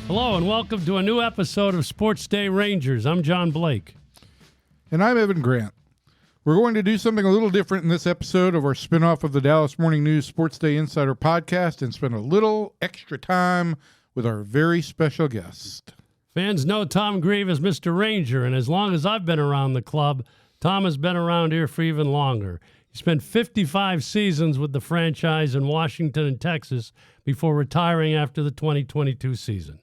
Hello and welcome to a new episode of SportsDay Rangers. I'm John Blake. And I'm Evan Grant. We're going to do something a little different in this episode of our spinoff of the Dallas Morning News SportsDay Insider podcast and spend a little extra time with our very special guest. Fans know Tom Grieve as Mr. Ranger, and as long as I've been around the club, Tom has been around here for even longer. He spent 55 seasons with the franchise in Washington and Texas before retiring after the 2022 season.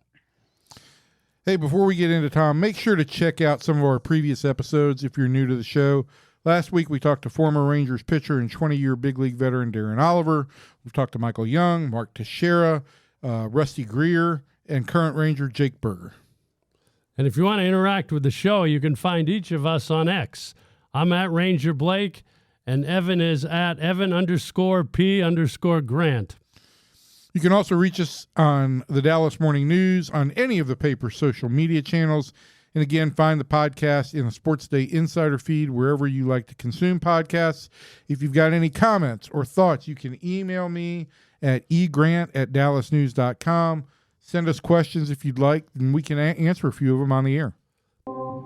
Hey, before we get into Tom, make sure to check out some of our previous episodes if you're new to the show. Last week, we talked to former Rangers pitcher and 20-year big league veteran Darren Oliver. We've talked to Michael Young, Mark Teixeira, Rusty Greer, and current Ranger Jake Berger. And if you want to interact with the show, you can find each of us on X. I'm at Ranger Blake, and Evan is at Evan_P_Grant. You can also reach us on the Dallas Morning News, on any of the paper's social media channels. And again, find the podcast in the SportsDay Insider feed, wherever you like to consume podcasts. If you've got any comments or thoughts, you can email me at egrant@dallasnews.com. Send us questions if you'd like, and we can answer a few of them on the air.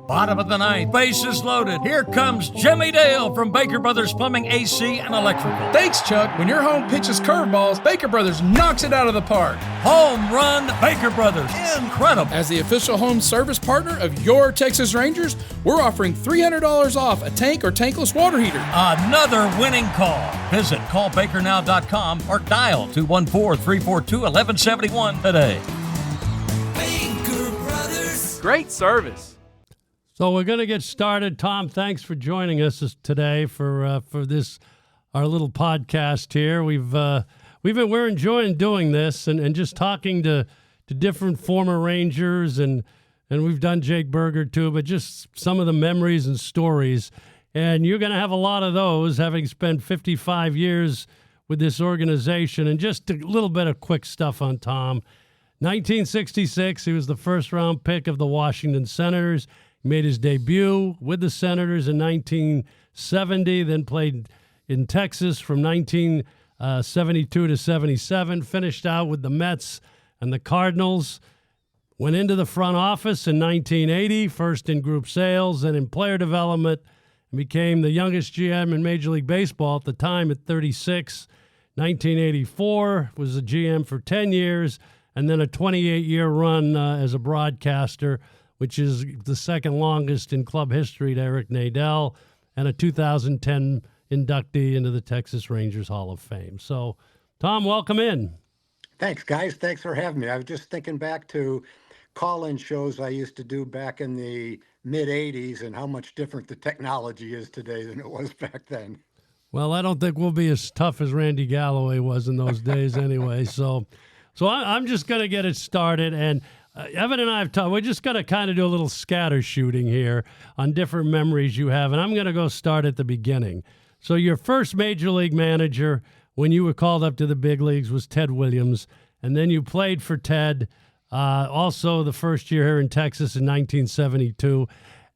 Bottom of the ninth, bases loaded. Here comes Jimmy Dale from Baker Brothers Plumbing, AC, and Electrical. Thanks, Chuck. When your home pitches curveballs, Baker Brothers knocks it out of the park. Home run, Baker Brothers. Incredible. As the official home service partner of your Texas Rangers, we're offering $300 off a tank or tankless water heater. Another winning call. Visit callbakernow.com or dial 214-342-1171 today. Baker Brothers. Great service. So we're going to get started. Tom, thanks for joining us today for this our little podcast here. We're enjoying doing this and just talking to different former Rangers and we've done Jake Berger too, but just some of the memories and stories. And you're going to have a lot of those, having spent 55 years with this organization. And just a little bit of quick stuff on Tom. 1966, he was the first round pick of the Washington Senators. He made his debut with the Senators in 1970, then played in Texas from 1972 to 77, finished out with the Mets and the Cardinals, went into the front office in 1980, first in group sales and in player development, and became the youngest GM in Major League Baseball at the time at 36. 1984 was a GM for 10 years, and then a 28-year run as a broadcaster, which is the second longest in club history to Eric Nadel, and a 2010 inductee into the Texas Rangers Hall of Fame. So, Tom, welcome in. Thanks, guys. Thanks for having me. I was just thinking back to call-in shows I used to do back in the mid-'80s and how much different the technology is today than it was back then. Well, I don't think we'll be as tough as Randy Galloway was in those days anyway. So I'm just going to get it started, and Evan and I have talked. We're just going to kind of do a little scatter shooting here on different memories you have, and I'm going to go start at the beginning. So your first major league manager when you were called up to the big leagues was Ted Williams, and then you played for Ted also the first year here in Texas in 1972.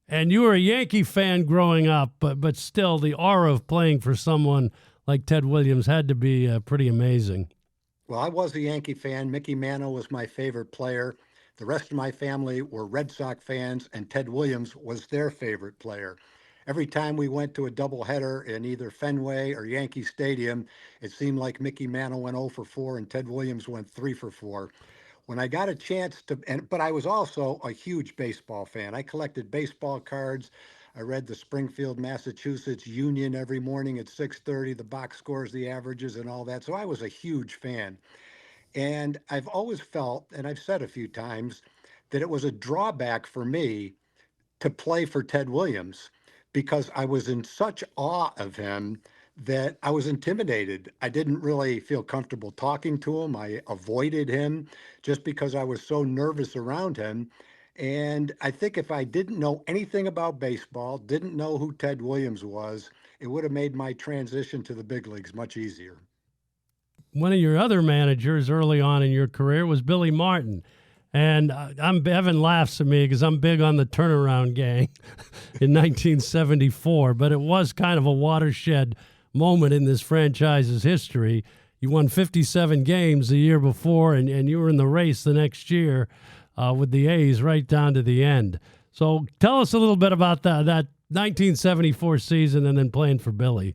And you were a Yankee fan growing up, but still the aura of playing for someone like Ted Williams had to be pretty amazing. Well, I was a Yankee fan. Mickey Mantle was my favorite player. The rest of my family were Red Sox fans, and Ted Williams was their favorite player. Every time we went to a doubleheader in either Fenway or Yankee Stadium, it seemed like Mickey Mantle went 0 for 4 and Ted Williams went 3 for 4. When I got a chance to, but I was also a huge baseball fan. I collected baseball cards. I read the Springfield, Massachusetts Union every morning at 6:30, the box scores, the averages, and all that. So I was a huge fan. And I've always felt, and I've said a few times, that it was a drawback for me to play for Ted Williams because I was in such awe of him that I was intimidated. I didn't really feel comfortable talking to him. I avoided him just because I was so nervous around him. And I think if I didn't know anything about baseball, didn't know who Ted Williams was, it would have made my transition to the big leagues much easier. One of your other managers early on in your career was Billy Martin. And Evan laughs at me because I'm big on the turnaround gang in 1974, but it was kind of a watershed moment in this franchise's history. You won 57 games the year before, and you were in the race the next year with the A's right down to the end. So tell us a little bit about that 1974 season and then playing for Billy.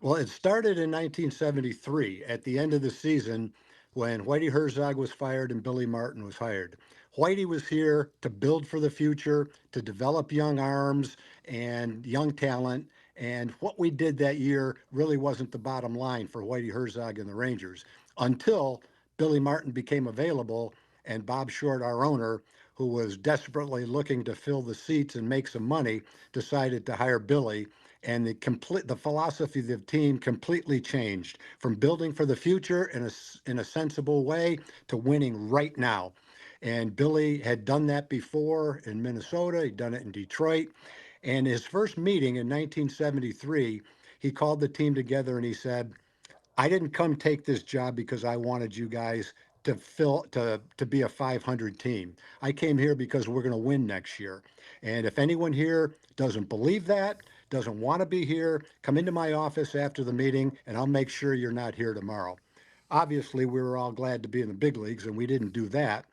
Well, it started in 1973 at the end of the season when Whitey Herzog was fired and Billy Martin was hired. Whitey was here to build for the future, to develop young arms and young talent. And what we did that year really wasn't the bottom line for Whitey Herzog and the Rangers until Billy Martin became available and Bob Short, our owner, who was desperately looking to fill the seats and make some money, decided to hire Billy, and the philosophy of the team completely changed from building for the future in a sensible way to winning right now. And Billy had done that before in Minnesota. He'd done it in Detroit. And his first meeting in 1973, he called the team together and he said, I didn't come take this job because I wanted you guys to be a 500 team. I came here because we're going to win next year. And if anyone here doesn't believe that, doesn't want to be here, come into my office after the meeting and I'll make sure you're not here tomorrow. Obviously, we were all glad to be in the big leagues and we didn't do that.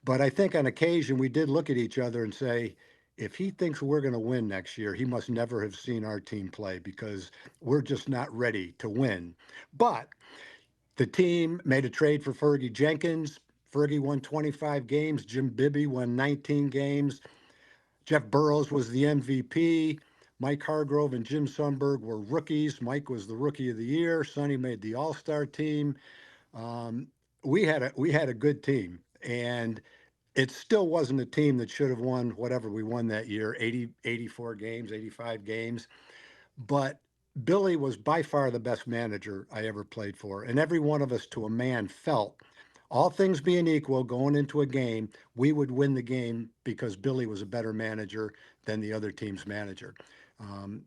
But I think on occasion we did look at each other and say, if he thinks we're going to win next year, he must never have seen our team play because we're just not ready to win. But the team made a trade for Fergie Jenkins. Fergie won 25 games. Jim Bibby won 19 games. Jeff Burrows was the MVP. Mike Hargrove and Jim Sundberg were rookies. Mike was the rookie of the year. Sonny made the All-Star team. We had a good team, and it still wasn't a team that should have won whatever we won that year, 84 games, 85 games. But Billy was by far the best manager I ever played for. And every one of us to a man felt, all things being equal, going into a game, we would win the game because Billy was a better manager than the other team's manager.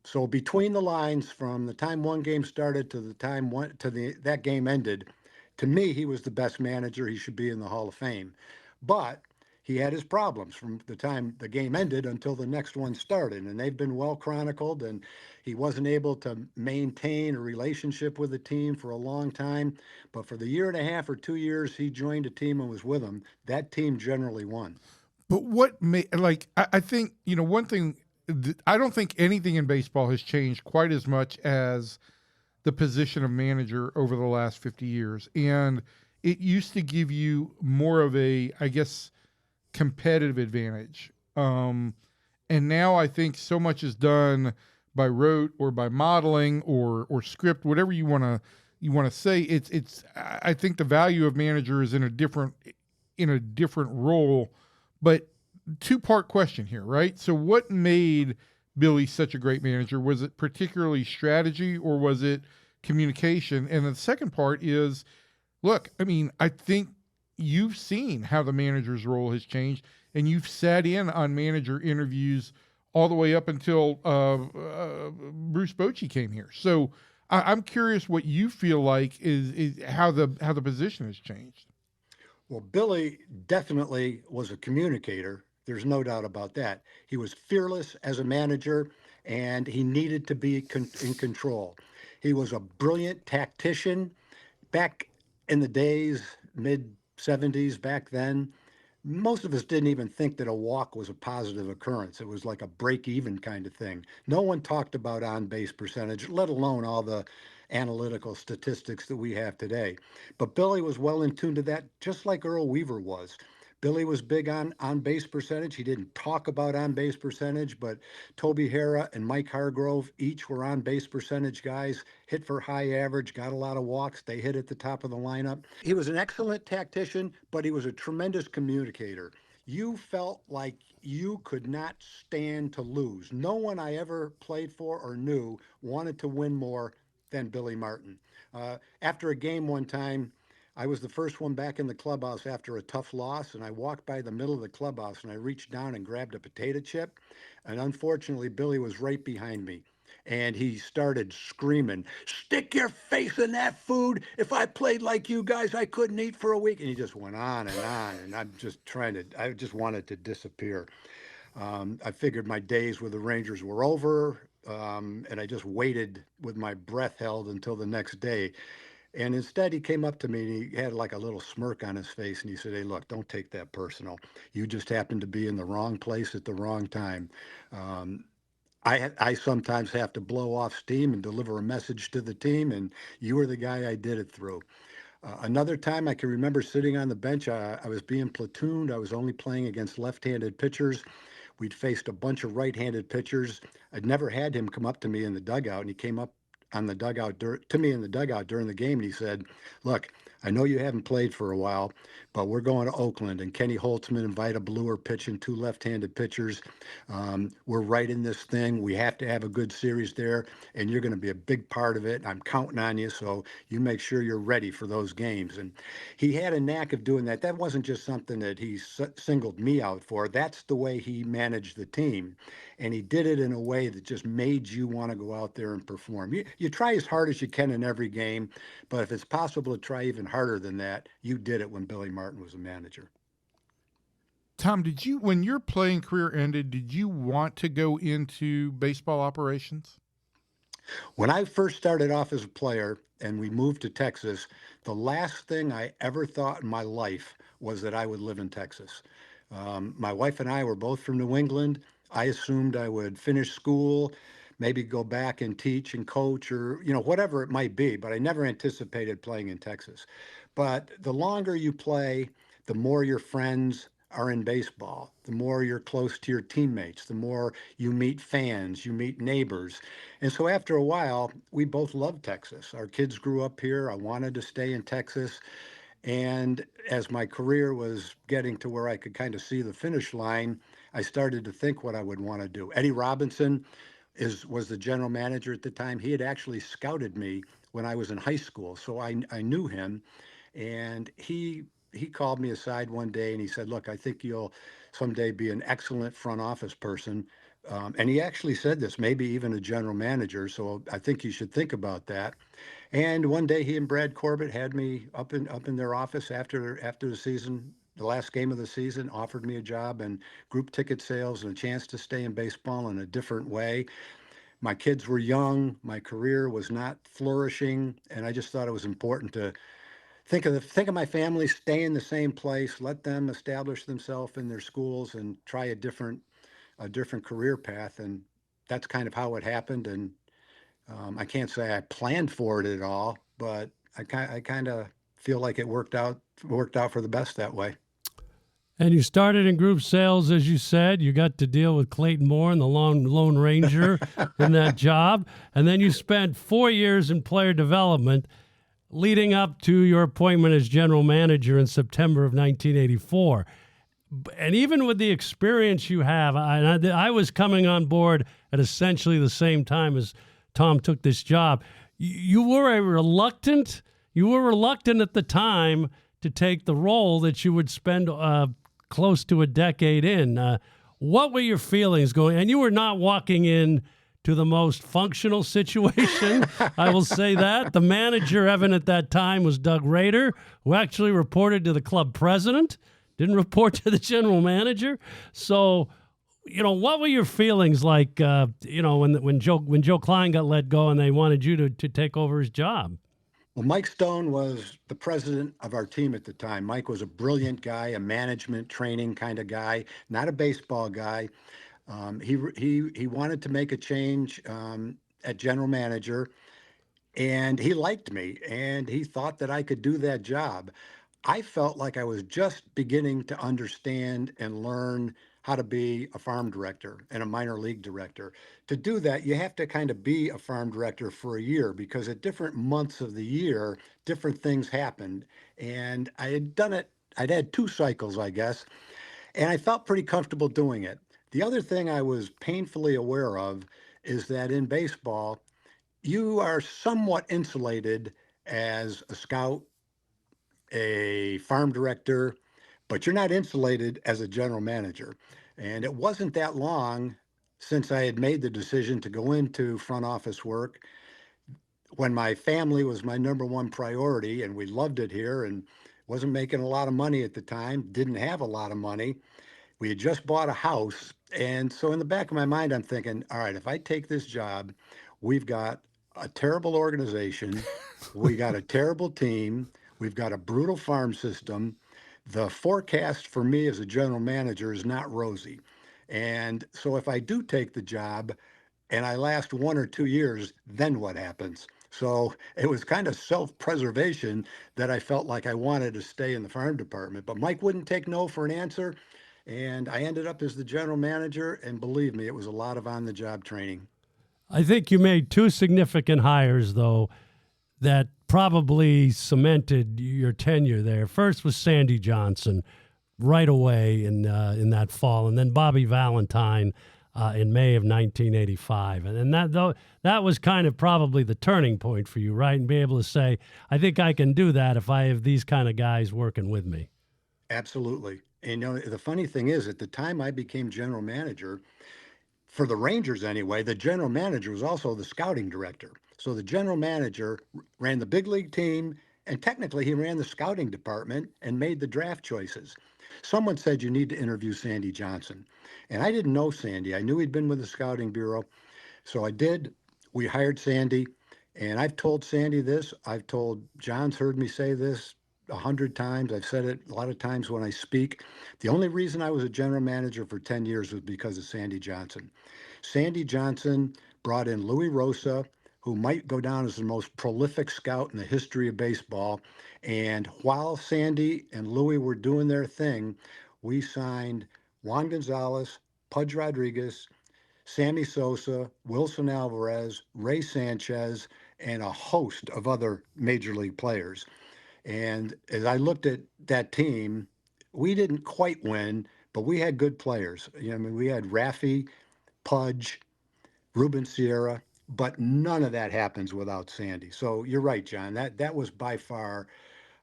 So between the lines, from the time one game started to the time that game ended, to me, he was the best manager. He should be in the Hall of Fame. But he had his problems from the time the game ended until the next one started, and they've been well chronicled. And he wasn't able to maintain a relationship with the team for a long time. But for the year and a half or 2 years he joined a team and was with them, that team generally won. But what I think, one thing, I don't think anything in baseball has changed quite as much as the position of manager over the last 50 years. And it used to give you more of a, I guess, competitive advantage. And now I think so much is done by rote or by modeling or script, whatever you want to say. I think the value of manager is in a different role. But two-part question here, right? So what made Billy such a great manager? Was it particularly strategy or was it communication? And the second part is, look, I mean, I think you've seen how the manager's role has changed, and you've sat in on manager interviews all the way up until Bruce Bochy came here. So I'm curious what you feel like is how the position has changed. Well, Billy definitely was a communicator. There's no doubt about that. He was fearless as a manager, and he needed to be in control. He was a brilliant tactician. Back in the days, mid-70s, back then, most of us didn't even think that a walk was a positive occurrence. It was like a break-even kind of thing. No one talked about on-base percentage, let alone all the analytical statistics that we have today. But Billy was well in tune to that, just like Earl Weaver was. Billy was big on base percentage. He didn't talk about on base percentage, but Toby Harrah and Mike Hargrove each were on base percentage guys, hit for high average, got a lot of walks. They hit at the top of the lineup. He was an excellent tactician, but he was a tremendous communicator. You felt like you could not stand to lose. No one I ever played for or knew wanted to win more than Billy Martin. After a game one time, I was the first one back in the clubhouse after a tough loss, and I walked by the middle of the clubhouse and I reached down and grabbed a potato chip. And unfortunately, Billy was right behind me. And he started screaming, "Stick your face in that food. If I played like you guys, I couldn't eat for a week." And he just went on. And I just wanted to disappear. I figured my days with the Rangers were over. And I just waited with my breath held until the next day. And instead, he came up to me and he had like a little smirk on his face. And he said, "Hey, look, don't take that personal. You just happened to be in the wrong place at the wrong time. Um, I sometimes have to blow off steam and deliver a message to the team, and you were the guy I did it through." Another time I can remember sitting on the bench. I was being platooned. I was only playing against left-handed pitchers. We'd faced a bunch of right-handed pitchers. I'd never had him come up to me in the dugout, and he came up on the dugout to me in the dugout during the game, and he said, "Look, I know you haven't played for a while, but we're going to Oakland, and Kenny Holtzman and Vida Blue are pitching, two left-handed pitchers. We're right in this thing. We have to have a good series there, and you're going to be a big part of it. I'm counting on you, so you make sure you're ready for those games." And he had a knack of doing that. That wasn't just something that he singled me out for. That's the way he managed the team. And he did it in a way that just made you want to go out there and perform. You try as hard as you can in every game, but if it's possible to try even harder than that, you did it when Billy Martin was a manager. Tom, when your playing career ended, did you want to go into baseball operations? When I first started off as a player and we moved to Texas, the last thing I ever thought in my life was that I would live in Texas. My wife and I were both from New England. I assumed I would finish school, maybe go back and teach and coach or, whatever it might be, but I never anticipated playing in Texas. But the longer you play, the more your friends are in baseball, the more you're close to your teammates, the more you meet fans, you meet neighbors. And so after a while, we both loved Texas. Our kids grew up here. I wanted to stay in Texas. And as my career was getting to where I could kind of see the finish line, I started to think what I would want to do. Eddie Robinson was the general manager at the time. He had actually scouted me when I was in high school, so I knew him. And he called me aside one day and he said, "Look, I think you'll someday be an excellent front office person." And he actually said this, maybe even a general manager. So I think you should think about that. And one day he and Brad Corbett had me up in their office after the season, the last game of the season, offered me a job and group ticket sales and a chance to stay in baseball in a different way. My kids were young, my career was not flourishing, and I just thought it was important to think of my family, stay in the same place, let them establish themselves in their schools and try a different career path. And that's kind of how it happened. And I can't say I planned for it at all, but I kind of feel like it worked out for the best that way. And you started in group sales, as you said. You got to deal with Clayton Moore and the Lone Ranger in that job. And then you spent 4 years in player development, leading up to your appointment as general manager in September of 1984. And even with the experience you have, I was coming on board at essentially the same time as Tom took this job. You were reluctant at the time to take the role that you would spend close to a decade in. What were your feelings going? And you were not walking in to the most functional situation, I will say that. The manager, Evan, at that time was Doug Rader, who actually reported to the club president, didn't report to the general manager. So, what were your feelings like, when Joe Klein got let go and they wanted you to take over his job? Well, Mike Stone was the president of our team at the time. Mike was a brilliant guy, a management training kind of guy, not a baseball guy. He wanted to make a change at general manager, and he liked me, and he thought that I could do that job. I felt like I was just beginning to understand and learn how to be a farm director and a minor league director. To do that, you have to kind of be a farm director for a year because at different months of the year, different things happened. And I had done it, I'd had 2 cycles, I guess, and I felt pretty comfortable doing it. The other thing I was painfully aware of is that in baseball, you are somewhat insulated as a scout, a farm director, but you're not insulated as a general manager. And it wasn't that long since I had made the decision to go into front office work when my family was my number one priority and we loved it here and wasn't making a lot of money at the time, didn't have a lot of money. We had just bought a house. And so in the back of my mind, I'm thinking, all right, if I take this job, we've got a terrible organization. We got a terrible team. We've got a brutal farm system. The forecast for me as a general manager is not rosy. And so if I do take the job and I last 1 or 2 years, then what happens? So it was kind of self-preservation that I felt like I wanted to stay in the farm department. But Mike wouldn't take no for an answer. And I ended up as the general manager. And believe me, it was a lot of on-the-job training. I think you made two significant hires, though, that probably cemented your tenure there. First was Sandy Johnson right away in that fall, and then Bobby Valentine in May of 1985. And that was kind of probably the turning point for you, right? And be able to say, I think I can do that if I have these kind of guys working with me. Absolutely. And the funny thing is, at the time I became general manager, for the Rangers anyway, the general manager was also the scouting director. So the general manager ran the big league team, and technically he ran the scouting department and made the draft choices. Someone said you need to interview Sandy Johnson. And I didn't know Sandy. I knew he'd been with the scouting bureau. So I did. We hired Sandy. And I've told Sandy this. I've told John's heard me say this 100 times. I've said it a lot of times when I speak. The only reason I was a general manager for 10 years was because of Sandy Johnson. Sandy Johnson brought in Louis Rosa, who might go down as the most prolific scout in the history of baseball. And while Sandy and Louis were doing their thing, we signed Juan Gonzalez, Pudge Rodriguez, Sammy Sosa, Wilson Alvarez, Ray Sanchez, and a host of other major league players. And as I looked at that team, we didn't quite win, but we had good players. I mean, we had Raffy, Pudge, Ruben Sierra, but none of that happens without Sandy. So you're right, John. That was by far,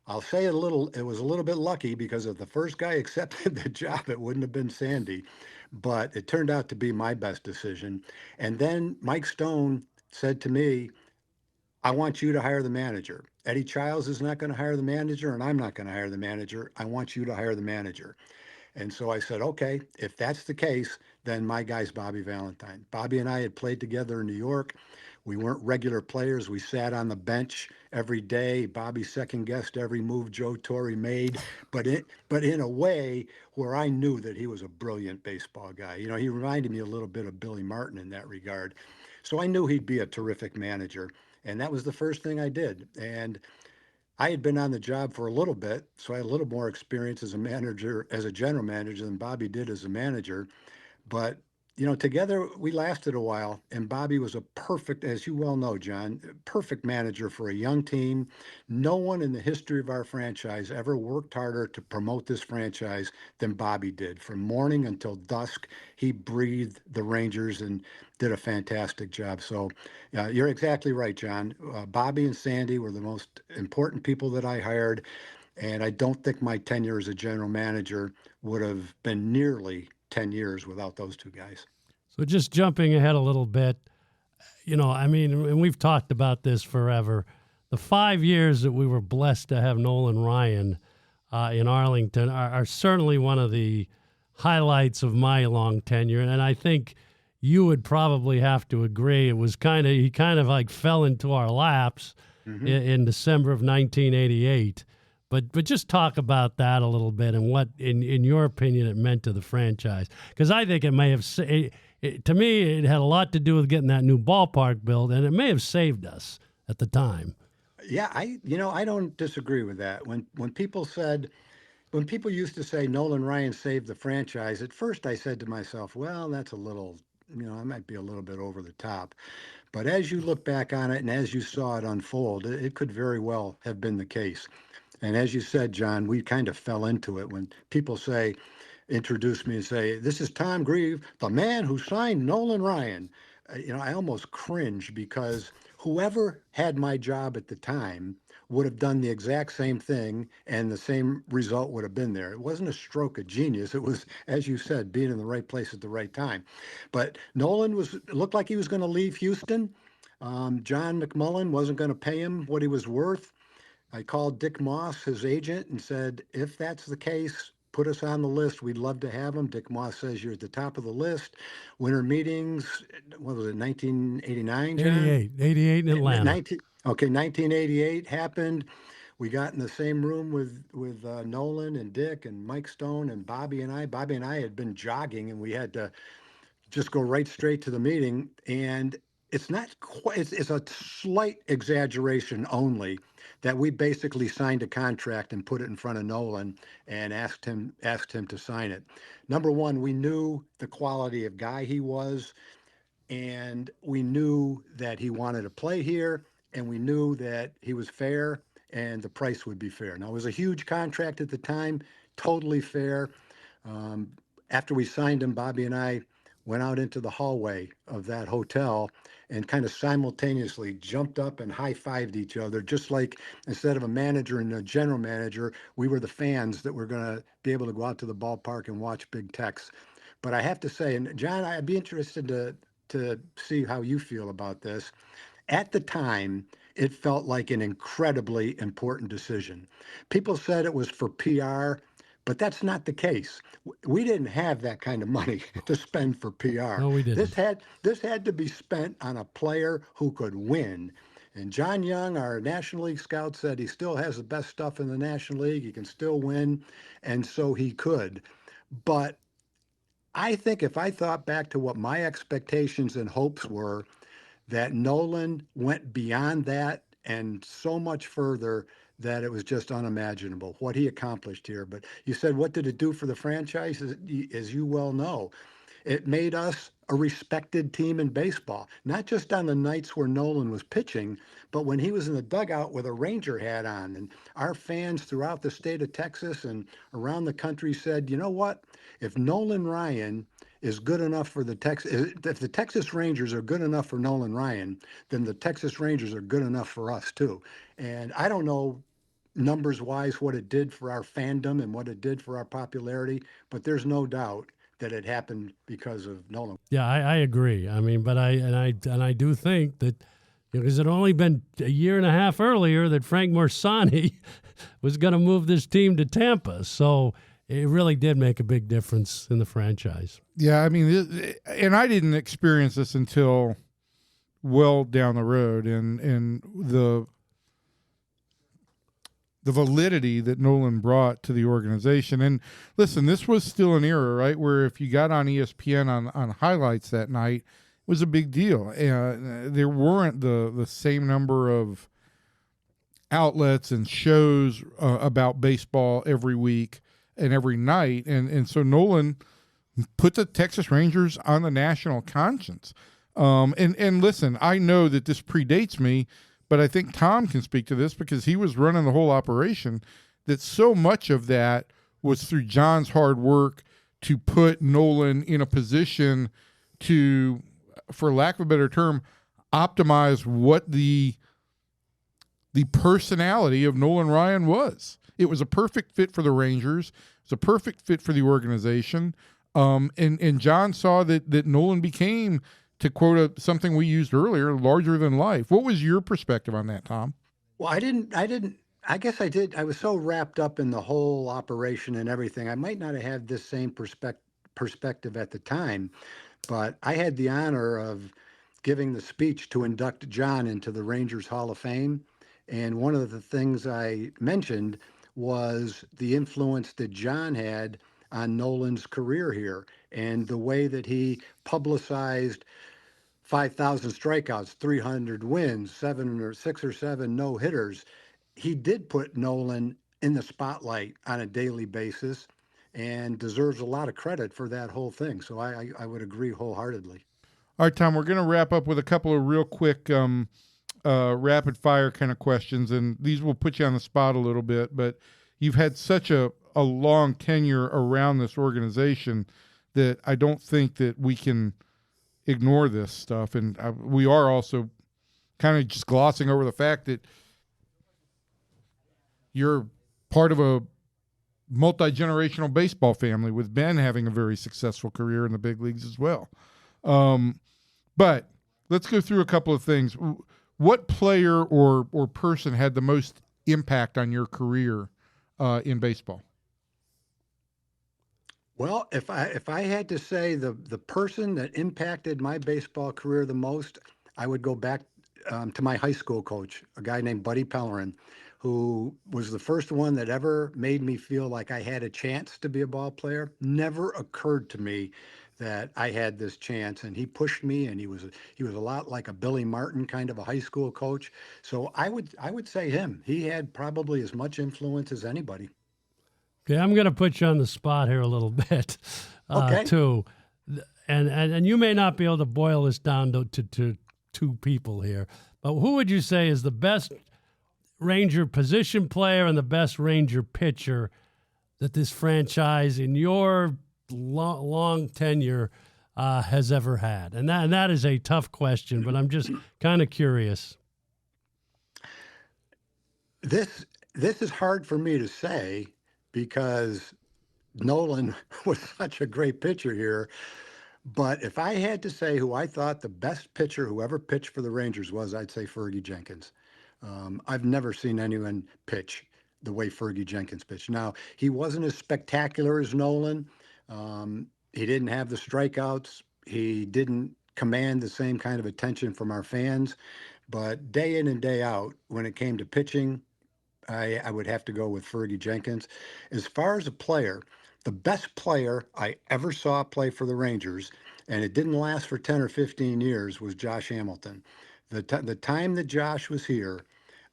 I'll say it was a little bit lucky, because if the first guy accepted the job, it wouldn't have been Sandy. But it turned out to be my best decision. And then Mike Stone said to me, I want you to hire the manager. Eddie Childs is not going to hire the manager, and I'm not going to hire the manager. I want you to hire the manager. And so I said, okay, if that's the case, then my guy's Bobby Valentine. Bobby and I had played together in New York. We weren't regular players. We sat on the bench every day. Bobby second-guessed every move Joe Torre made, but in a way where I knew that he was a brilliant baseball guy. You know, he reminded me a little bit of Billy Martin in that regard. So I knew he'd be a terrific manager, and that was the first thing I did. And I had been on the job for a little bit, so I had a little more experience as a manager, as a general manager, than Bobby did as a manager. But, together we lasted a while, and Bobby was a perfect, as you well know, John, perfect manager for a young team. No one in the history of our franchise ever worked harder to promote this franchise than Bobby did. From morning until dusk, he breathed the Rangers and did a fantastic job. So you're exactly right, John. Bobby and Sandy were the most important people that I hired, and I don't think my tenure as a general manager would have been nearly 10 years without those two guys. So just jumping ahead a little bit, and we've talked about this forever. The 5 years that we were blessed to have Nolan Ryan in Arlington are certainly one of the highlights of my long tenure. And I think you would probably have to agree. It was he kind of like fell into our laps in December of 1988. But just talk about that a little bit and what, in your opinion, it meant to the franchise. Because I think it may have, to me, it had a lot to do with getting that new ballpark built, and it may have saved us at the time. Yeah, I don't disagree with that. When people used to say Nolan Ryan saved the franchise, at first I said to myself, well, that's a little, I might be a little bit over the top. But as you look back on it and as you saw it unfold, it could very well have been the case. And as you said, John, we kind of fell into it when people introduce me and say, this is Tom Grieve, the man who signed Nolan Ryan. I almost cringe, because whoever had my job at the time would have done the exact same thing and the same result would have been there. It wasn't a stroke of genius. It was, as you said, being in the right place at the right time. But Nolan looked like he was going to leave Houston. John McMullen wasn't going to pay him what he was worth. I called Dick Moss, his agent, and said, if that's the case, put us on the list. We'd love to have him. Dick Moss says you're at the top of the list. Winter meetings, what was it, 1989, John? 88 in Atlanta. 1988 happened. We got in the same room with Nolan and Dick and Mike Stone and Bobby and I. Bobby and I had been jogging, and we had to just go right straight to the meeting. And it's not quite, it's a slight exaggeration only that we basically signed a contract and put it in front of Nolan and asked him to sign it. Number one, we knew the quality of guy he was, and we knew that he wanted to play here, and we knew that he was fair and the price would be fair. Now, it was a huge contract at the time, totally fair. After we signed him, Bobby and I went out into the hallway of that hotel and kind of simultaneously jumped up and high-fived each other, just like instead of a manager and a general manager, we were the fans that were going to be able to go out to the ballpark and watch Big Tex. But I have to say, and John, I'd be interested to see how you feel about this. At the time, it felt like an incredibly important decision. People said it was for PR, but that's not the case. We didn't have that kind of money to spend for PR. No, we didn't. This had to be spent on a player who could win. And John Young, our National League scout, said he still has the best stuff in the National League. He can still win, and so he could. But I think if I thought back to what my expectations and hopes were, that Nolan went beyond that and so much further that it was just unimaginable what he accomplished here. But you said, what did it do for the franchise? As you well know, it made us a respected team in baseball, not just on the nights where Nolan was pitching, but when he was in the dugout with a Ranger hat on. And our fans throughout the state of Texas and around the country said, you know what? If Nolan Ryan is good enough for the Texas, if the Texas Rangers are good enough for Nolan Ryan, then the Texas Rangers are good enough for us too. And I don't know numbers wise what it did for our fandom and what it did for our popularity, but there's no doubt that it happened because of Nolan. Yeah, I agree. I mean, but I do think that because it had only been a year and a half earlier that Frank Morsani was going to move this team to Tampa. So it really did make a big difference in the franchise. Yeah, I mean, and I didn't experience this until well down the road, and the validity that Nolan brought to the organization. And listen, this was still an era, right, where if you got on ESPN on highlights that night, it was a big deal. There weren't the same number of outlets and shows about baseball every week and every night. And so Nolan put the Texas Rangers on the national conscience. And listen, I know that this predates me, but I think Tom can speak to this because he was running the whole operation, that so much of that was through John's hard work to put Nolan in a position to, for lack of a better term, optimize what the personality of Nolan Ryan was. It was a perfect fit for the Rangers. It was a perfect fit for the organization. And John saw that Nolan became, to quote something we used earlier, larger than life. What was your perspective on that, Tom? Well, I guess I did. I was so wrapped up in the whole operation and everything. I might not have had this same perspective at the time, but I had the honor of giving the speech to induct John into the Rangers Hall of Fame. And one of the things I mentioned was the influence that John had on Nolan's career here and the way that he publicized 5,000 strikeouts, 300 wins, 6 or 7 no-hitters. He did put Nolan in the spotlight on a daily basis and deserves a lot of credit for that whole thing. So I would agree wholeheartedly. All right, Tom, we're going to wrap up with a couple of real quick rapid-fire kind of questions, and these will put you on the spot a little bit, but you've had such a long tenure around this organization that I don't think that we can ignore this stuff. And we are also kind of just glossing over the fact that you're part of a multi-generational baseball family, with Ben having a very successful career in the big leagues as well. But let's go through a couple of things. What player or person had the most impact on your career in baseball? Well, if I had to say the person that impacted my baseball career the most, I would go back to my high school coach, a guy named Buddy Pellerin, who was the first one that ever made me feel like I had a chance to be a ball player. Never occurred to me that I had this chance, and he pushed me, and he was a lot like a Billy Martin kind of a high school coach. So I would say him. He had probably as much influence as anybody. Okay, I'm going to put you on the spot here a little bit, Okay. too. And you may not be able to boil this down to two people here, but who would you say is the best Ranger position player and the best Ranger pitcher that this franchise in your long tenure has ever had? And that is a tough question, but I'm just kind of curious. This is hard for me to say because Nolan was such a great pitcher here. But if I had to say who I thought the best pitcher who ever pitched for the Rangers was, I'd say Fergie Jenkins. I've never seen anyone pitch the way Fergie Jenkins pitched. Now, he wasn't as spectacular as Nolan. He didn't have the strikeouts. He didn't command the same kind of attention from our fans. But day in and day out, when it came to pitching, I would have to go with Fergie Jenkins. As far as a player, the best player I ever saw play for the Rangers, and it didn't last for 10 or 15 years, was Josh Hamilton. The time that Josh was here,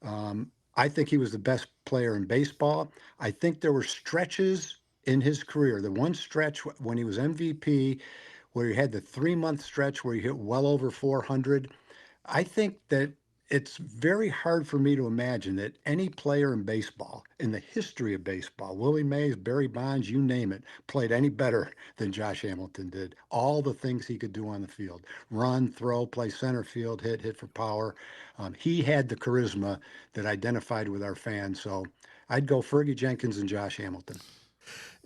I think he was the best player in baseball. I think there were stretches in his career. The one stretch when he was MVP, where he had the 3-month stretch where he hit well over 400. I think that it's very hard for me to imagine that any player in baseball, in the history of baseball, Willie Mays, Barry Bonds, you name it, played any better than Josh Hamilton did. All the things he could do on the field: run, throw, play center field, hit for power. He had the charisma that identified with our fans. So I'd go Fergie Jenkins and Josh Hamilton.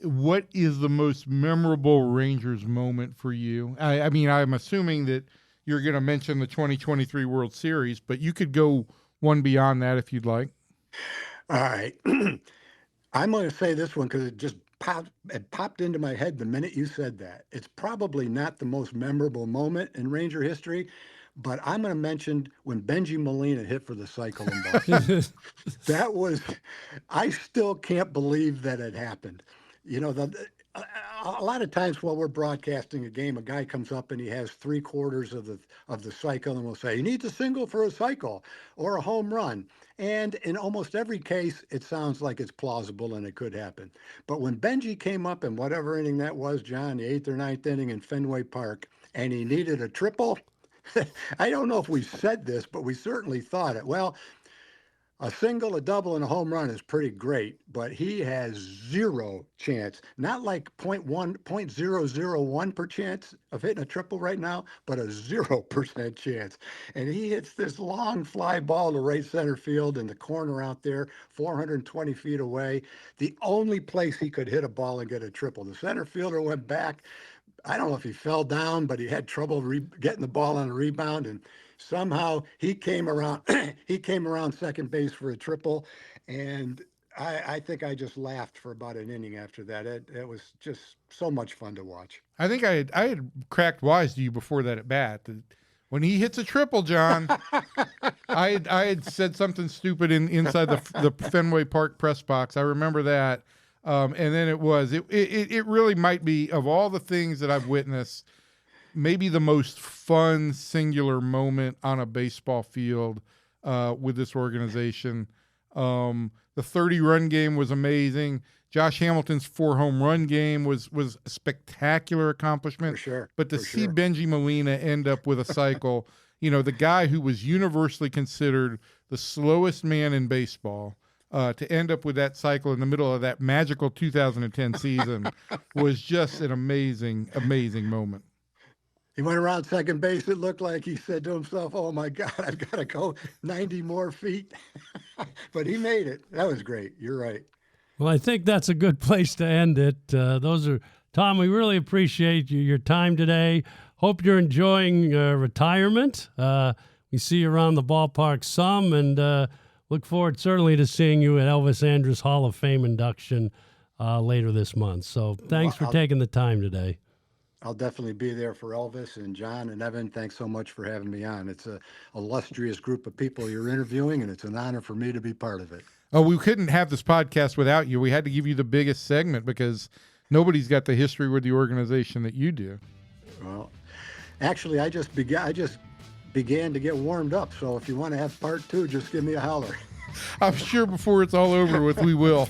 What is the most memorable Rangers moment for you? I mean, I'm assuming that you're going to mention the 2023 World Series, but you could go one beyond that if you'd like. All right. I'm going to say this one because it popped into my head the minute you said that. It's probably not the most memorable moment in Ranger history, but I'm going to mention when Benji Molina hit for the cycle in Boston. That was, I still can't believe that it happened. You know, a lot of times while we're broadcasting a game, a guy comes up and he has 3/4 of the cycle, and we'll say he needs a single for a cycle or a home run. And in almost every case, it sounds like it's plausible and it could happen. But when Benji came up in whatever inning that was, John, the 8th or 9th inning in Fenway Park, and he needed a triple, I don't know if we said this, but we certainly thought it. Well, a single, a double, and a home run is pretty great, but he has zero chance. Not like 0.001 per chance of hitting a triple right now, but a 0% chance. And he hits this long fly ball to right center field in the corner out there, 420 feet away. The only place he could hit a ball and get a triple. The center fielder went back. I don't know if he fell down, but he had trouble getting the ball on a rebound, and somehow he came around. He came around second base for a triple, and I think I just laughed for about an inning after that. It was just so much fun to watch. I think I had cracked wise to you before that at bat. When he hits a triple, John, I had said something stupid inside the Fenway Park press box. I remember that. And then it really might be, of all the things that I've witnessed, maybe the most fun singular moment on a baseball field with this organization. The 30-run game was amazing. Josh Hamilton's 4-home run game was a spectacular accomplishment. For sure. But to see Benji Molina end up with a cycle, the guy who was universally considered the slowest man in baseball, to end up with that cycle in the middle of that magical 2010 season was just an amazing, amazing moment. He went around second base. It looked like he said to himself, "Oh my God, I've got to go 90 more feet." But he made it. That was great. You're right. Well, I think that's a good place to end it. Tom, we really appreciate your time today. Hope you're enjoying retirement. We see you around the ballpark some, and look forward certainly to seeing you at Elvis Andrus Hall of Fame induction later this month. So thanks for taking the time today. I'll definitely be there for Elvis, and John and Evan, thanks so much for having me on. It's a illustrious group of people you're interviewing, and it's an honor for me to be part of it. Oh, we couldn't have this podcast without you. We had to give you the biggest segment because nobody's got the history with the organization that you do. Well, actually, I just began to get warmed up. So if you want to have part 2, just give me a holler. I'm sure before it's all over with, we will.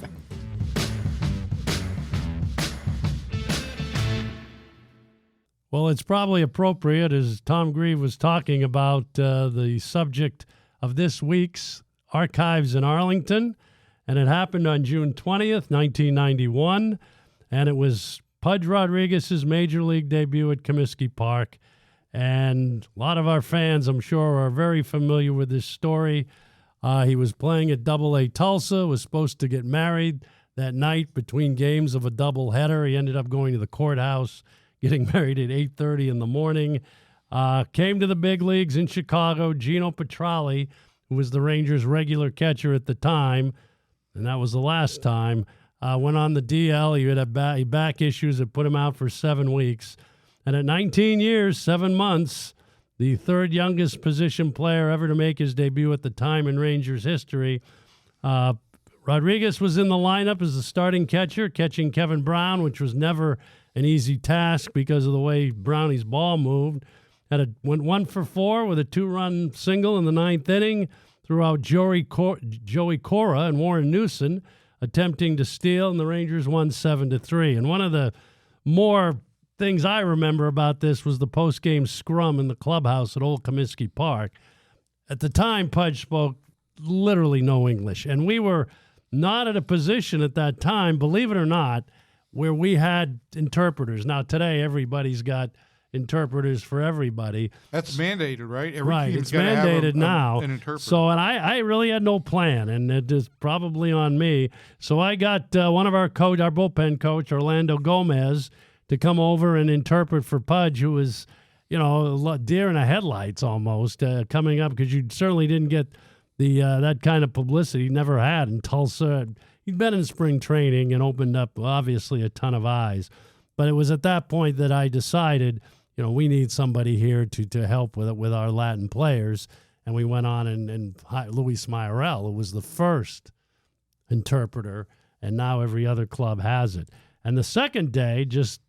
Well, it's probably appropriate, as Tom Grieve was talking about the subject of this week's Archives in Arlington, and it happened on June 20th, 1991, and it was Pudge Rodriguez's Major League debut at Comiskey Park, and a lot of our fans, I'm sure, are very familiar with this story. He was playing at AA Tulsa, was supposed to get married that night between games of a doubleheader. He ended up going to the courthouse, getting married at 8:30 in the morning. Came to the big leagues in Chicago. Gino Petralli, who was the Rangers' regular catcher at the time, and that was the last time, went on the DL. He had back issues that put him out for 7 weeks. And at 19 years, 7 months, the third youngest position player ever to make his debut at the time in Rangers history, Rodriguez was in the lineup as the starting catcher, catching Kevin Brown, which was never an easy task because of the way Brownie's ball moved. Went 1 for 4 with a 2-run single in the 9th inning, threw out Joey Cora and Warren Newson attempting to steal, and the Rangers won 7-3. And one of the more things I remember about this was the post-game scrum in the clubhouse at Old Comiskey Park. At the time, Pudge spoke literally no English, and we were not at a position at that time, believe it or not, where we had interpreters. Now, today, everybody's got interpreters for everybody. That's mandated, right? Right, it's mandated now. An interpreter. So, and I really had no plan, and it is probably on me. So I got one of our bullpen coach, Orlando Gomez, to come over and interpret for Pudge, who was, deer in the headlights almost coming up, because you certainly didn't get that kind of publicity. Never had in Tulsa. He'd been in spring training and opened up, obviously, a ton of eyes. But it was at that point that I decided, we need somebody here to help with our Latin players. And we went on and Luis Mayorel, who was the first interpreter, and now every other club has it. And the second day, just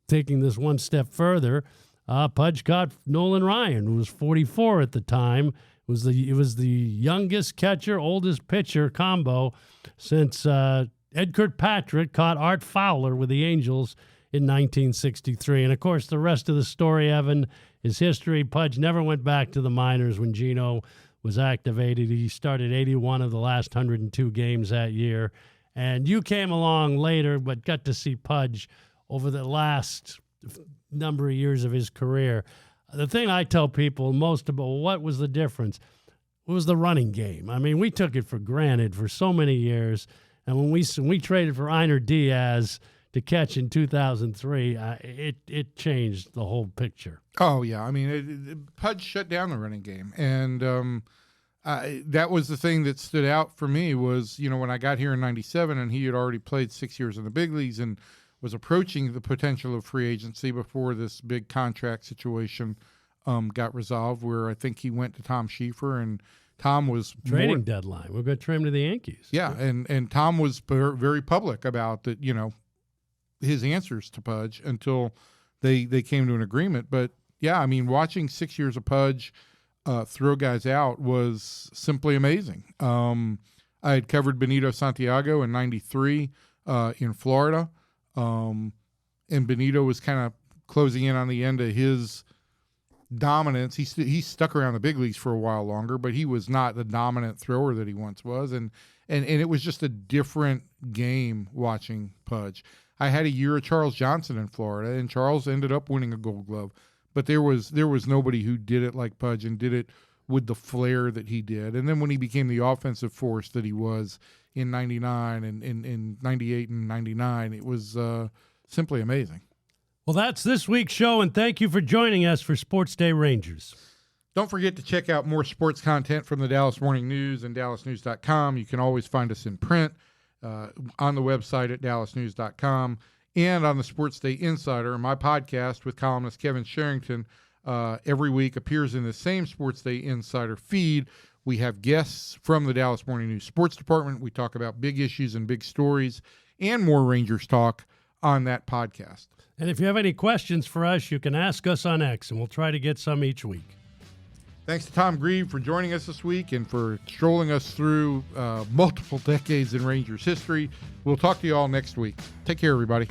taking this one step further, Pudge got Nolan Ryan, who was 44 at the time. It was the youngest catcher, oldest pitcher combo since Ed Kirkpatrick caught Art Fowler with the Angels in 1963. And, of course, the rest of the story, Evan, is history. Pudge never went back to the minors when Gino was activated. He started 81 of the last 102 games that year. And you came along later but got to see Pudge over the last number of years of his career. The thing I tell people most about what was the difference was the running game. I mean, we took it for granted for so many years. And when we traded for Einer Diaz to catch in 2003, it changed the whole picture. Oh, yeah. I mean, Pudge shut down the running game. And that was the thing that stood out for me was, when I got here in 97 and he had already played 6 years in the big leagues and was approaching the potential of free agency before this big contract situation got resolved, where I think he went to Tom Schieffer, and Tom was trading deadline. We're going to trade him to the Yankees. Yeah, and Tom was very public about that, his answers to Pudge until they came to an agreement. But yeah, I mean, watching 6 years of Pudge throw guys out was simply amazing. I had covered Benito Santiago in '93 in Florida. And Benito was kind of closing in on the end of his dominance. He stuck around the big leagues for a while longer, but he was not the dominant thrower that he once was. And it was just a different game watching Pudge. I had a year of Charles Johnson in Florida, and Charles ended up winning a Gold Glove. But there was nobody who did it like Pudge and did it with the flair that he did. And then when he became the offensive force that he was in 99 and in 98 and 99, it was simply amazing. Well, that's this week's show, and thank you for joining us for SportsDay Rangers. Don't forget to check out more sports content from the Dallas Morning News and DallasNews.com. You can always find us in print on the website at dallasnews.com and on the SportsDay Insider. My podcast with columnist Kevin Sherrington every week appears in the same SportsDay Insider feed. We have guests from the Dallas Morning News Sports Department. We talk about big issues and big stories and more Rangers talk on that podcast. And if you have any questions for us, you can ask us on X, and we'll try to get some each week. Thanks to Tom Grieve for joining us this week and for strolling us through multiple decades in Rangers history. We'll talk to you all next week. Take care, everybody.